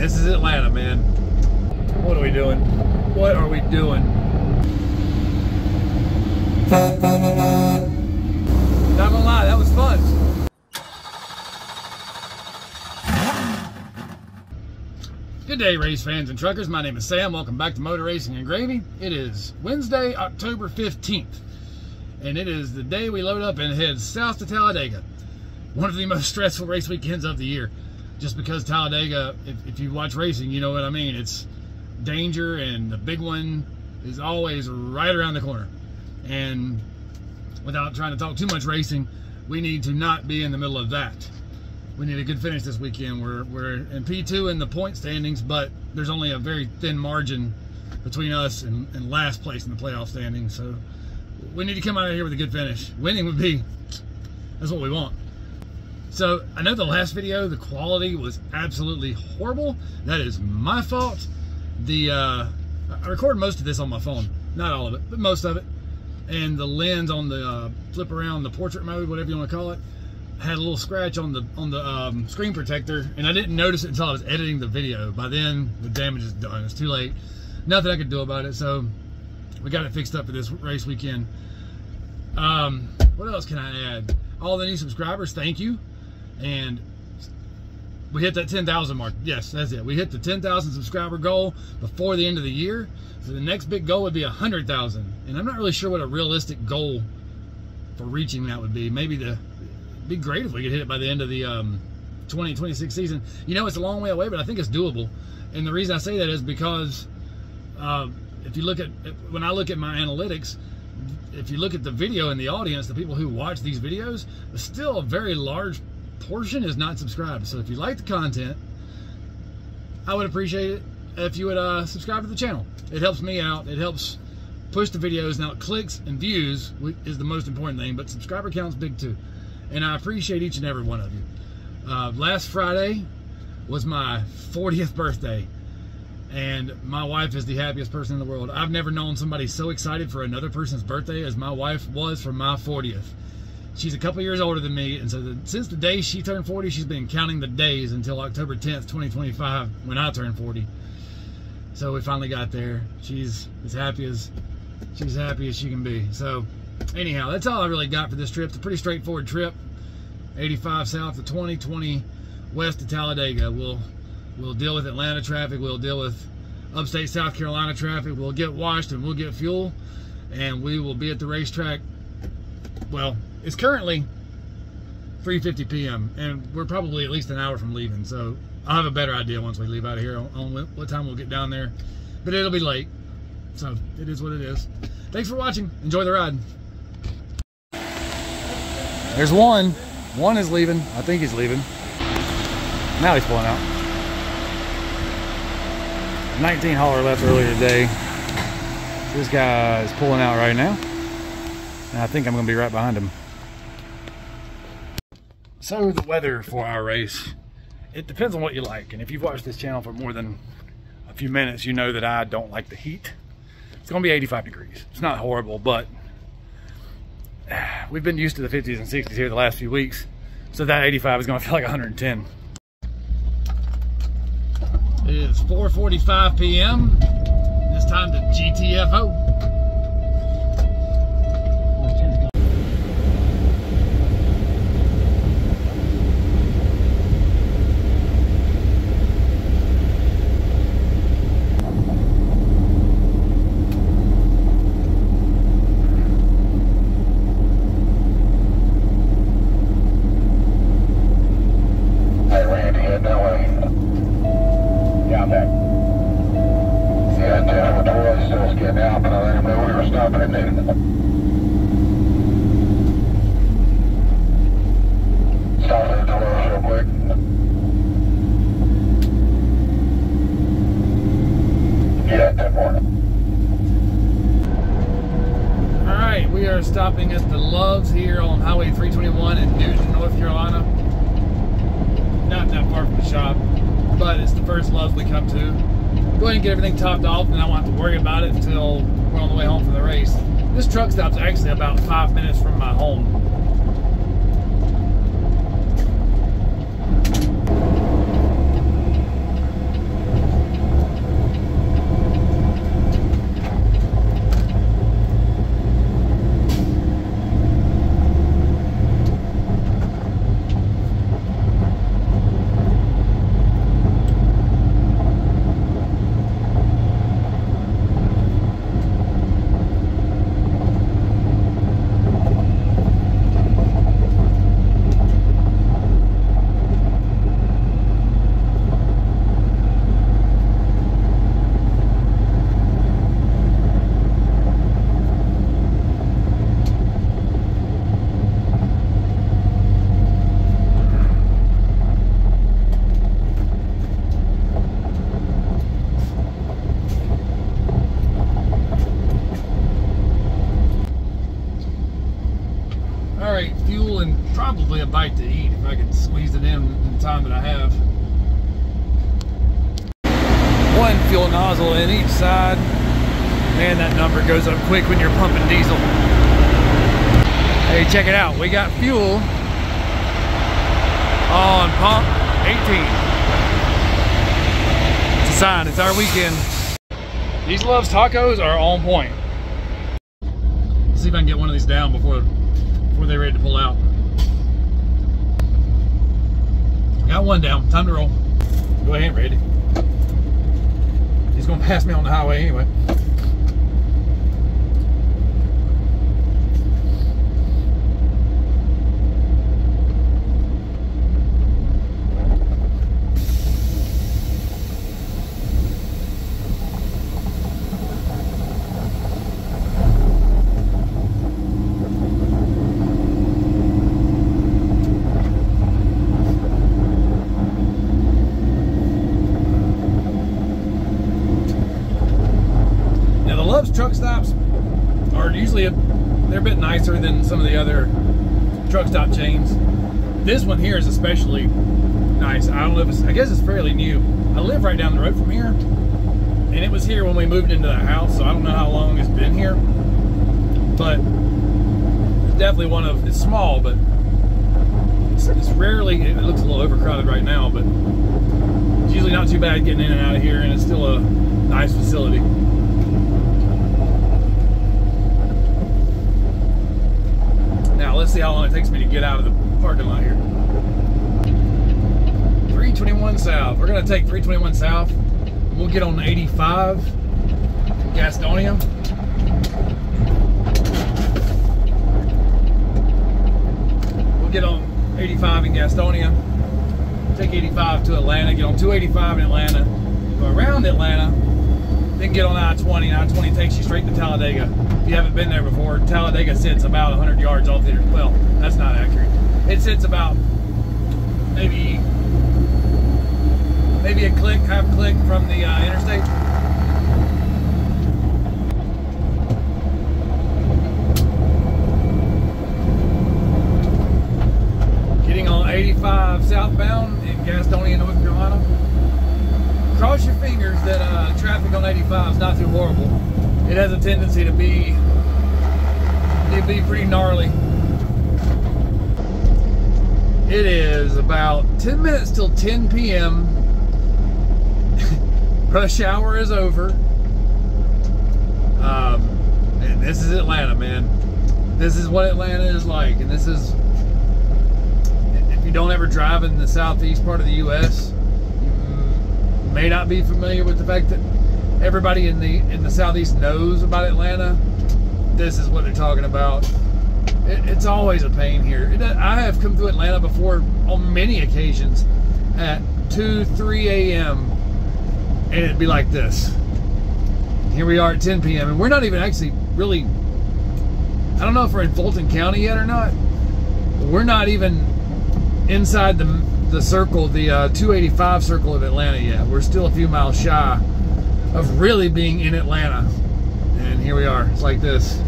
This is Atlanta, man. What are we doing? What are we doing? Not gonna lie, that was fun. Good day, race fans and truckers. My name is Sam. Welcome back to Motor Racing and Gravy. It is Wednesday, October 15th, and it is the day we load up and head south to Talladega. One of the most stressful race weekends of the year. Just because Talladega, if you watch racing, you know what I mean. It's danger, and the big one is always right around the corner. And without trying to talk too much racing, we need to not be in the middle of that. We need a good finish this weekend. We're in P2 in the point standings, but there's only a very thin margin between us and last place in the playoff standings. So we need to come out of here with a good finish. Winning would be, that's what we want. So I know the last video, the quality was absolutely horrible. That is my fault. I recorded most of this on my phone. Not all of it, but most of it. And the lens on the flip around, the portrait mode, whatever you want to call it, had a little scratch on the screen protector, and I didn't notice it until I was editing the video. By then, the damage is done. It's too late. Nothing I could do about it. So we got it fixed up for this race weekend. What else can I add? All the new subscribers, thank you. And we hit that 10,000 mark. Yes, that's it. We hit the 10,000 subscriber goal before the end of the year. So the next big goal would be 100,000. And I'm not really sure what a realistic goal for reaching that would be. Maybe it'd be great if we could hit it by the end of the 2026 season. You know, it's a long way away, but I think it's doable. And the reason I say that is because if you look at, when I look at my analytics, if you look at the video and the audience, the people who watch these videos, still a very large portion is not subscribed. So if you like the content, I would appreciate it if you would subscribe to the channel. It helps me out. It helps push the videos. Now, clicks and views is the most important thing, but subscriber count's big too. And I appreciate each and every one of you. Last Friday was my 40th birthday, and my wife is the happiest person in the world. I've never known somebody so excited for another person's birthday as my wife was for my 40th. She's a couple years older than me, and so since the day she turned 40, she's been counting the days until October 10th, 2025, when I turned 40. So we finally got there. She's as happy as she can be. So anyhow, that's all I really got for this trip. It's a pretty straightforward trip. 85 south to 20 west to Talladega. We'll deal with Atlanta traffic. We'll deal with upstate South Carolina traffic. We'll get washed and we'll get fuel, and we will be at the racetrack. Well, it's currently 3:50 p.m. and we're probably at least an hour from leaving. So I'll have a better idea once we leave out of here on what time we'll get down there. But it'll be late. So it is what it is. Thanks for watching. Enjoy the ride. There's one. One is leaving. I think he's leaving. Now he's pulling out. 19 hauler left earlier today. This guy is pulling out right now. And I think I'm going to be right behind him. So the weather for our race, it depends on what you like. And if you've watched this channel for more than a few minutes, you know that I don't like the heat. It's going to be 85 degrees. It's not horrible, but we've been used to the 50s and 60s here the last few weeks. So that 85 is going to feel like 110. It is 4:45 p.m. It's time to GTFO. We are stopping at the Loves here on Highway 321 in Newton, North Carolina. Not that far from the shop, but it's the first Loves we come to. Go ahead and get everything topped off, and I won't have to worry about it until we're on the way home from the race. This truck stop's actually about 5 minutes from my home. bite to eat if I could squeeze it in the time that I have. One fuel nozzle in each side. Man, that number goes up quick when you're pumping diesel. Hey, check it out. We got fuel on pump 18. It's a sign. It's our weekend. These Love's tacos are on point. Let's see if I can get one of these down before they're ready to pull out. Got one down. Time to roll. Go ahead, Randy. He's gonna pass me on the highway anyway. Truck stops are usually they're a bit nicer than some of the other truck stop chains. This one here is especially nice. I don't know if it's, I guess it's fairly new. I live right down the road from here, and it was here when we moved into the house, so I don't know how long it's been here, but it's definitely one of, it's small, but it's rarely, it looks a little overcrowded right now, but it's usually not too bad getting in and out of here, and it's still a nice facility. Now let's see how long it takes me to get out of the parking lot here. 321 South. We're gonna take 321 South. We'll get on 85 Gastonia. We'll get on 85 in Gastonia. Take 85 to Atlanta. Get on 285 in Atlanta. Go around Atlanta. Then get on I-20. I-20 takes you straight to Talladega. If you haven't been there before, Talladega sits about 100 yards off there. Well, that's not accurate. It sits about maybe a click, half click from the interstate. Getting on 85 southbound in Gastonia, North Carolina. Cross your fingers that traffic on 85 is not too horrible. It has a tendency to be pretty gnarly. It is about 10 minutes till 10 p.m. Rush hour is over. And this is Atlanta, man. This is what Atlanta is like. And this is, if you don't ever drive in the southeast part of the U.S., you may not be familiar with the fact that everybody in the southeast knows about Atlanta. This is what they're talking about. It's always a pain here. I have come to Atlanta before on many occasions at 2, 3 a.m. and it'd be like this. Here we are at 10 p.m. and we're not even actually really, I don't know if we're in Fulton County yet or not. We're not even inside the circle, the 285 circle of Atlanta yet. We're still a few miles shy of really being in Atlanta. And here we are. It's like this.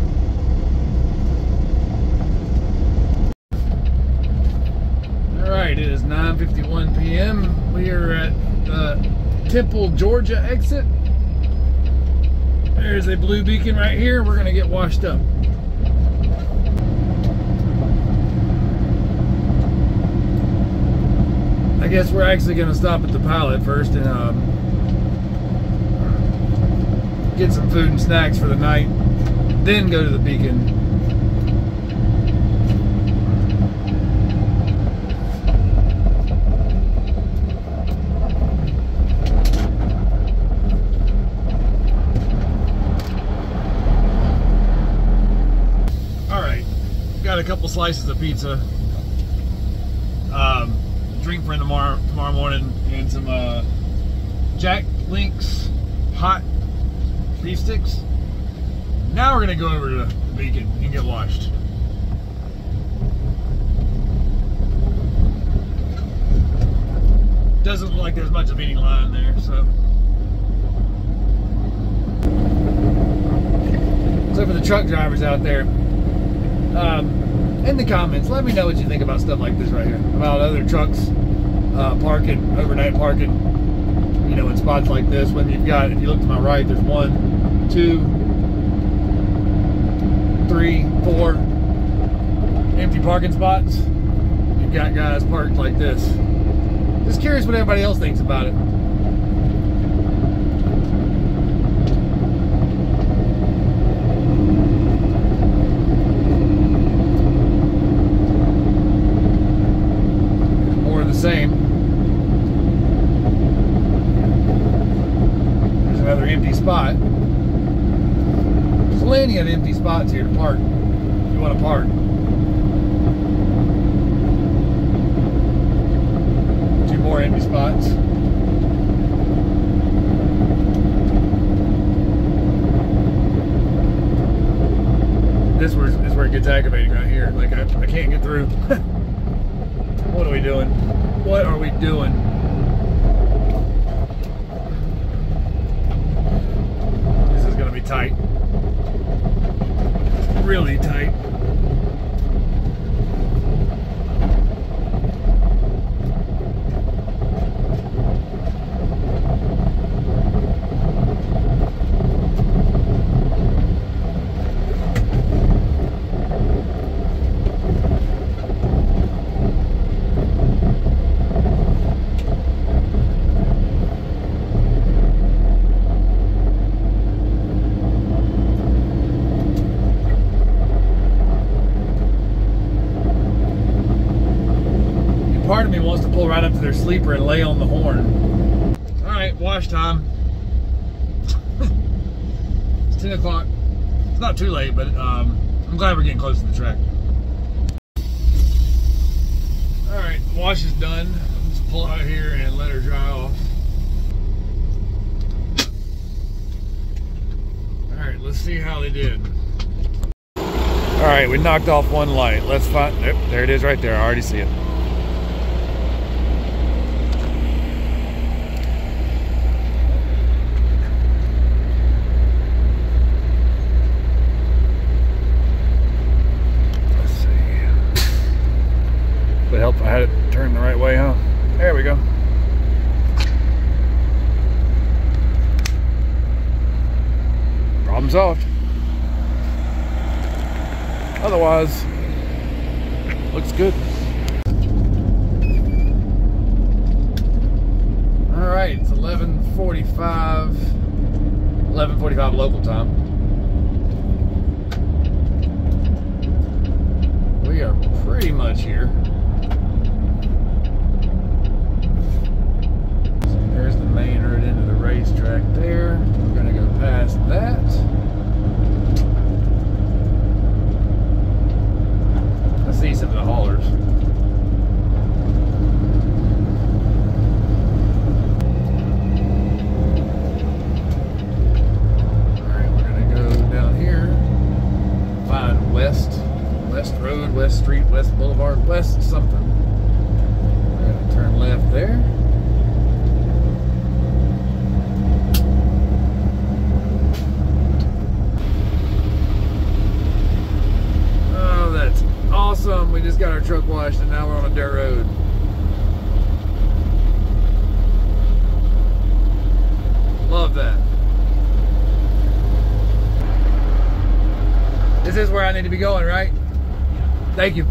Alright, it is 9:51 p.m. We are at the Temple, Georgia exit. There's a blue beacon right here. We're going to get washed up. I guess we're actually going to stop at the Pilot first and get some food and snacks for the night, then go to the beacon. Alright, got a couple slices of pizza, drink for tomorrow morning, and some Jack Link's hot beef sticks. Now we're gonna go over to the beacon and get washed. Doesn't look like there's much of any line there, so. So for the truck drivers out there, in the comments, let me know what you think about stuff like this right here. About other trucks parking, overnight parking, you know, in spots like this. When you've got, if you look to my right, there's 1, 2, 3, 4 empty parking spots. You've got guys parked like this. Just curious what everybody else thinks about it. More of the same. There's another empty spot. Plenty of empty spots here to park if you want to park. More empty spots. This is where it gets aggravating right here. Like I can't get through. What are we doing? What are we doing? This is gonna be tight. Really tight. Part of me wants to pull right up to their sleeper and lay on the horn. All right, wash time. It's 10 o'clock. It's not too late, but I'm glad we're getting close to the track. All right, the wash is done. Let's pull out here and let her dry off. All right, let's see how they did. All right, we knocked off one light. Let's find, there it is right there. I already see it. Would help if I had it turned the right way, huh? There we go. Problem solved. Otherwise, looks good. All right, it's 11:45 local time. We are pretty much here. There's the main road into the racetrack there. We're gonna go past that. I see some of the haulers. Alright, we're gonna go down here. Find West Road, West Street, West Boulevard, West something. We're gonna turn left there. Awesome, we just got our truck washed and now we're on a dirt road. Love that. This is where I need to be going, right? Thank you.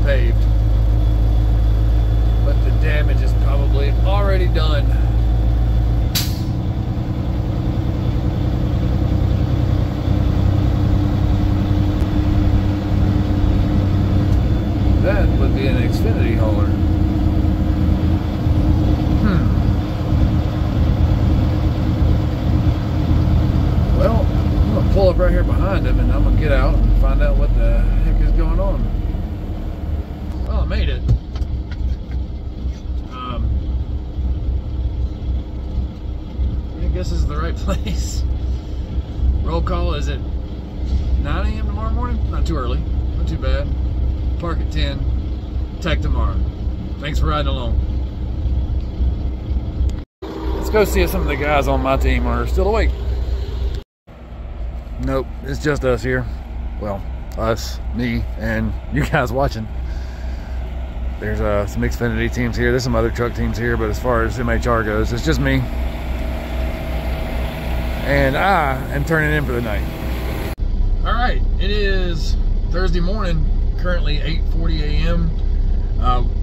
Paved, but the damage is probably already done. That would be an Xfinity hauler. Well, I'm gonna pull up right here behind him and I'm gonna get out and find out what the heck is going on. Oh, I made it. I guess this is the right place. Roll call is at 9 a.m. tomorrow morning. Not too early, not too bad. Park at 10. Tech tomorrow. Thanks for riding along. Let's go see if some of the guys on my team are still awake. Nope, it's just us here. Well, us, me, and you guys watching. There's some Xfinity teams here. There's some other truck teams here, but as far as MHR goes, it's just me. And I am turning in for the night. All right, it is Thursday morning, currently 8:40 a.m.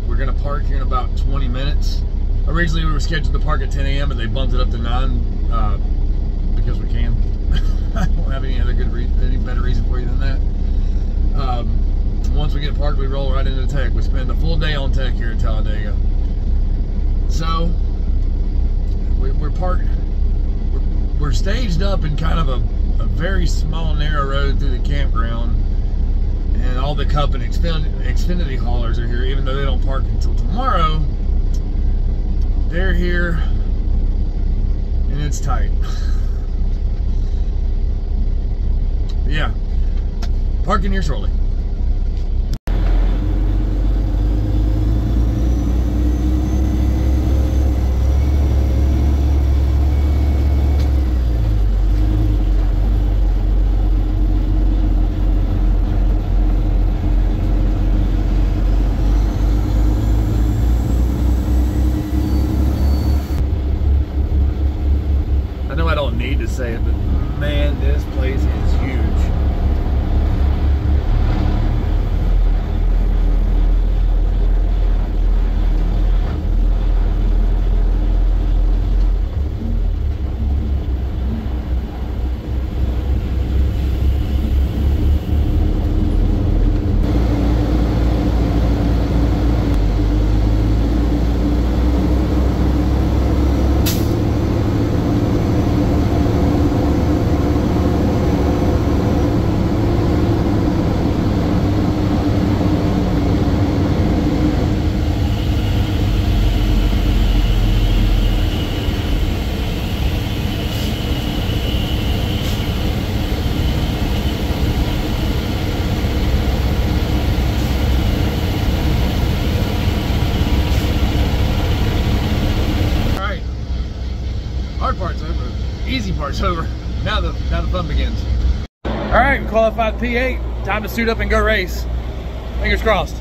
We're gonna park here in about 20 minutes. Originally we were scheduled to park at 10 a.m., but they bumped it up to 9 because we can. I don't have any better reason for you than that. Once we get parked, we roll right into Tech. We spend a full day on Tech here at Talladega. So we're parked. We're staged up in kind of a very small, narrow road through the campground, and all the Cup and Xfinity haulers are here, even though they don't park until tomorrow. They're here, and it's tight. Yeah, parking here shortly. I know I don't need to say it, but man, this place is huge. Part's over. Easy part's over. Now the fun begins. All right, qualified P8. Time to suit up and go race. Fingers crossed.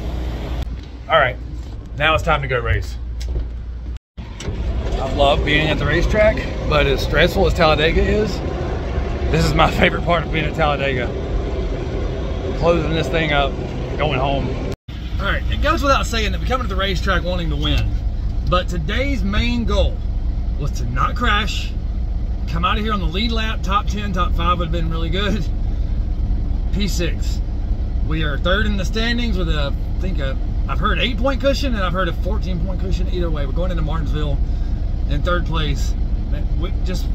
All right, now it's time to go race. I love being at the racetrack, but as stressful as Talladega is, this is my favorite part of being at Talladega. Closing this thing up, going home. All right, it goes without saying that we come to the racetrack wanting to win, but today's main goal was to not crash, come out of here on the lead lap. Top 10, top 5 would have been really good. P6. We are third in the standings with I think I've heard 8-point cushion and I've heard a 14-point cushion. Either way, we're going into Martinsville in third place. We just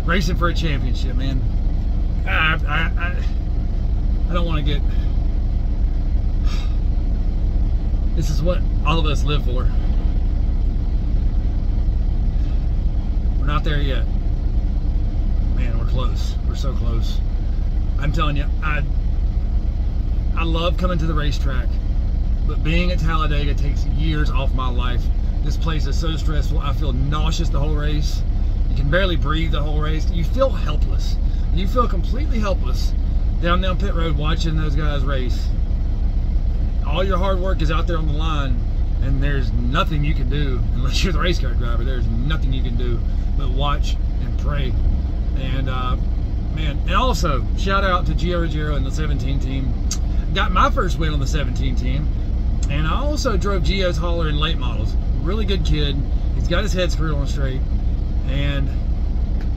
racing for a championship, man. I don't want to get. This is what all of us live for. We're not there yet. Man, we're close. We're so close. I'm telling you, I love coming to the racetrack, but being at Talladega takes years off my life. This place is so stressful. I feel nauseous the whole race. You can barely breathe the whole race. You feel helpless. You feel completely helpless down pit road watching those guys race. All your hard work is out there on the line, and there's nothing you can do unless you're the race car driver. There's nothing you can do but watch and pray. And man, and also shout out to Gio Ruggiero and the 17 team. Got my first win on the 17 team, and I also drove Gio's hauler in late models. Really good kid. He's got his head screwed on straight, and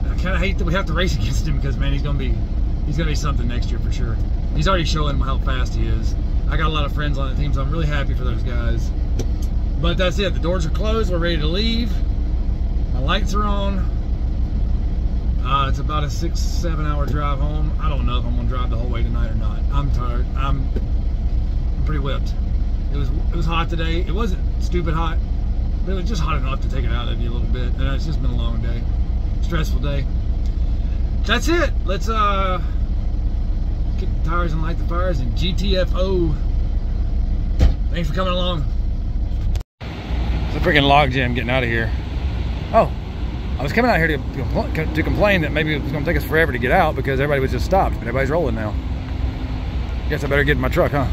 I kind of hate that we have to race against him because man, he's gonna be something next year for sure. He's already showing how fast he is. I got a lot of friends on the team, so I'm really happy for those guys. But that's it. The doors are closed. We're ready to leave. My lights are on. It's about a 6-7 hour drive home. I don't know if I'm gonna drive the whole way tonight or not. I'm tired. I'm pretty whipped. It was hot today. It wasn't stupid hot, but it was just hot enough to take it out of you a little bit. And it's just been a long day. stressful day. That's it. Let's kick the tires and light the fires and GTFO. Thanks for coming along. It's a freaking log jam getting out of here. Oh, I was coming out here to complain that maybe it was going to take us forever to get out because everybody was just stopped, but everybody's rolling now. Guess I better get in my truck, huh?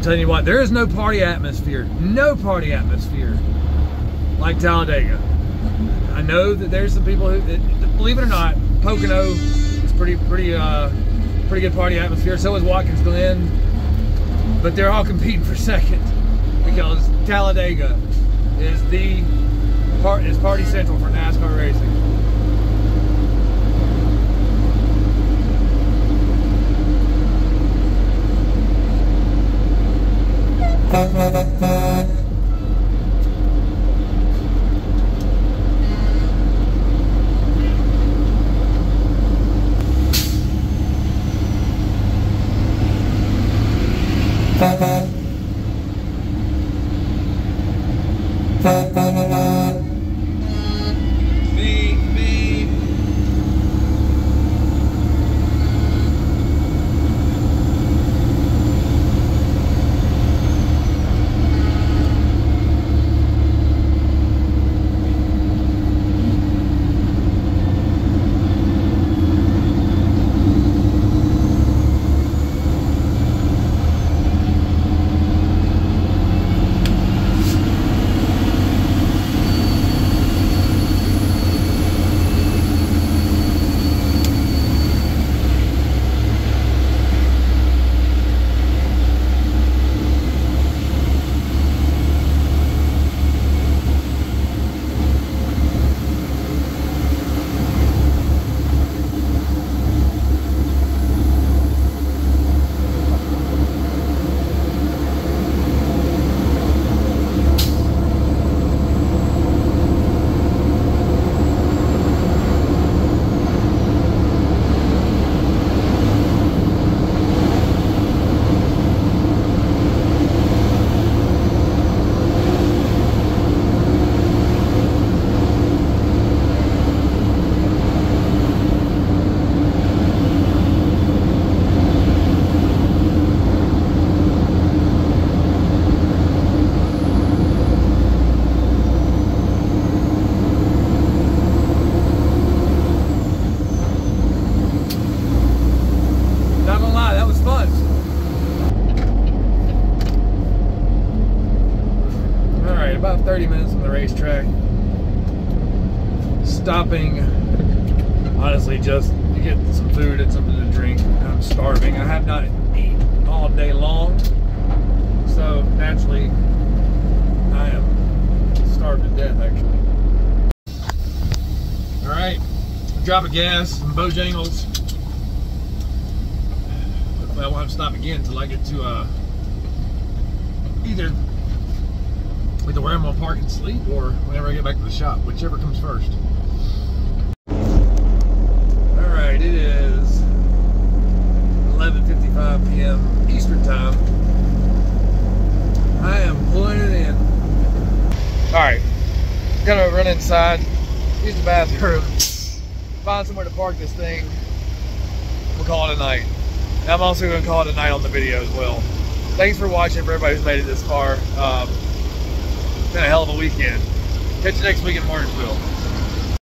Telling you what, there is no party atmosphere like Talladega. I know that there's some people who, believe it or not, Pocono is pretty good party atmosphere. So is Watkins Glen, but they're all competing for second because Talladega is party central for NASCAR racing. About 30 minutes from the racetrack. Stopping, honestly, just to get some food and something to drink. I'm starving. I have not eaten all day long, so naturally, I am starved to death, actually. All right, drop of gas, some Bojangles. Hopefully I won't have to stop again until I get to either where I'm gonna park and sleep or whenever I get back to the shop, whichever comes first. All right, it is 11:55 p.m. Eastern time. I am pulling it in. All right, gotta run inside, use the bathroom, find somewhere to park this thing. We'll call it a night. And I'm also gonna call it a night on the video as well. Thanks for watching, for everybody who's made it this far. Been a hell of a weekend. Catch you next week in Martinsville.